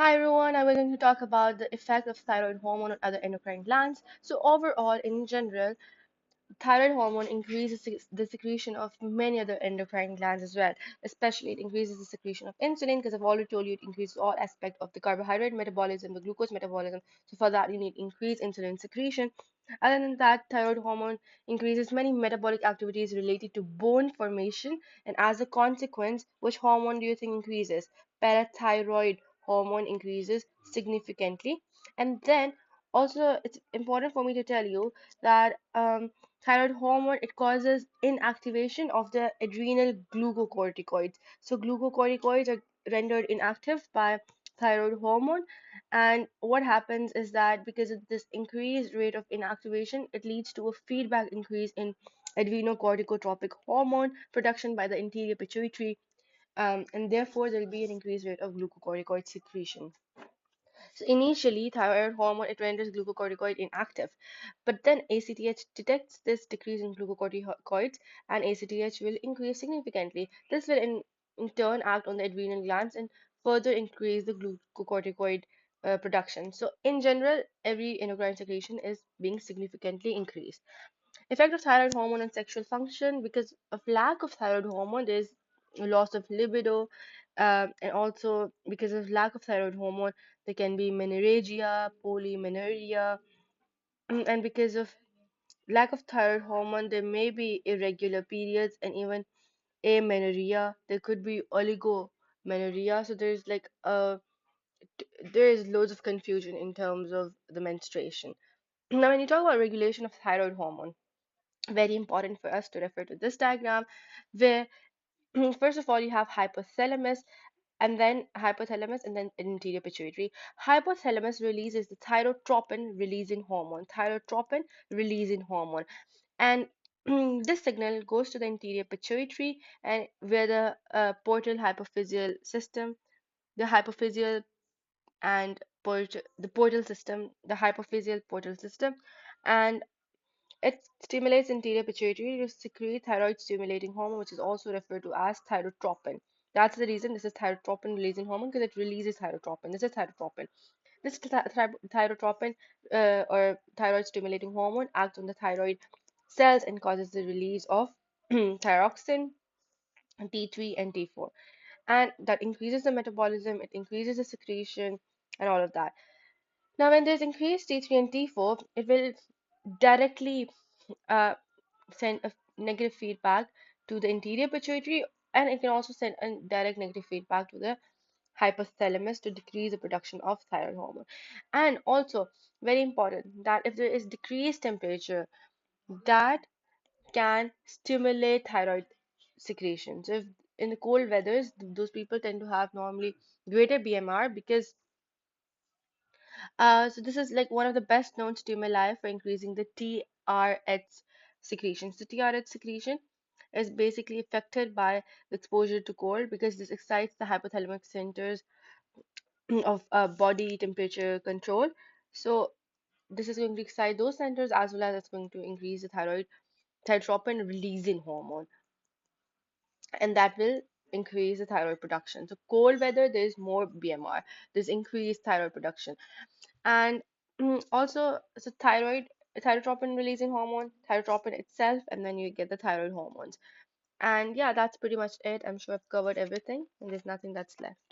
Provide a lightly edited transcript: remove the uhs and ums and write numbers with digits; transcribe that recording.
Hi everyone, I'm going to talk about the effect of thyroid hormone on other endocrine glands. So overall, in general, thyroid hormone increases the secretion of many other endocrine glands as well. Especially, it increases the secretion of insulin because I've already told you it increases all aspects of the carbohydrate metabolism, the glucose metabolism. So for that, you need increased insulin secretion. Other than that, thyroid hormone increases many metabolic activities related to bone formation, and as a consequence, which hormone do you think increases? Parathyroid hormone increases significantly. And then also, it's important for me to tell you that thyroid hormone, it causes inactivation of the adrenal glucocorticoids. So glucocorticoids are rendered inactive by thyroid hormone, and what happens is that because of this increased rate of inactivation, it leads to a feedback increase in adrenocorticotropic hormone production by the anterior pituitary, and therefore there will be an increased rate of glucocorticoid secretion. So initially, thyroid hormone, it renders glucocorticoid inactive, but then ACTH detects this decrease in glucocorticoids, and ACTH will increase significantly. This will in turn act on the adrenal glands and further increase the glucocorticoid production. So in general, every endocrine secretion is being significantly increased. Effect of thyroid hormone on sexual function: because of lack of thyroid hormone, there's a loss of libido, and also because of lack of thyroid hormone, there can be menorrhagia, polymenorrhea, and because of lack of thyroid hormone, there may be irregular periods and even amenorrhea. There could be oligomenorrhea. So there is loads of confusion in terms of the menstruation. Now, when you talk about regulation of thyroid hormone, very important for us to refer to this diagram where first of all you have hypothalamus and then anterior pituitary. Hypothalamus releases the thyroid tropin releasing hormone, and this signal goes to the anterior pituitary, and where the portal hypophyseal system, the hypophyseal and the portal system, the hypophyseal portal system, and it stimulates anterior pituitary to secrete thyroid stimulating hormone, which is also referred to as thyrotropin. That's the reason this is thyrotropin releasing hormone, because it releases thyrotropin. This is thyrotropin. This thyrotropin, or thyroid stimulating hormone, acts on the thyroid cells and causes the release of thyroxine, T3 and T4. And that increases the metabolism, it increases the secretion, and all of that. Now, when there's increased T3 and T4, it will directly uh, send a negative feedback to the anterior pituitary, and it can also send a direct negative feedback to the hypothalamus to decrease the production of thyroid hormone. And also, very important, that if there is decreased temperature, that can stimulate thyroid secretion. So if in the cold weathers, those people tend to have normally greater BMR, because so this is like one of the best known stimuli for increasing the TRH secretion. So TRH secretion is basically affected by the exposure to cold, because this excites the hypothalamic centers of body temperature control. So this is going to excite those centers, as well as it's going to increase the thyrotropin releasing hormone, and that will increase the thyroid production. So cold weather, there's more BMR, there's increased thyroid production. And also, so thyrotropin releasing hormone, thyrotropin itself, and then you get the thyroid hormones. And yeah, that's pretty much it. I'm sure I've covered everything, and there's nothing that's left.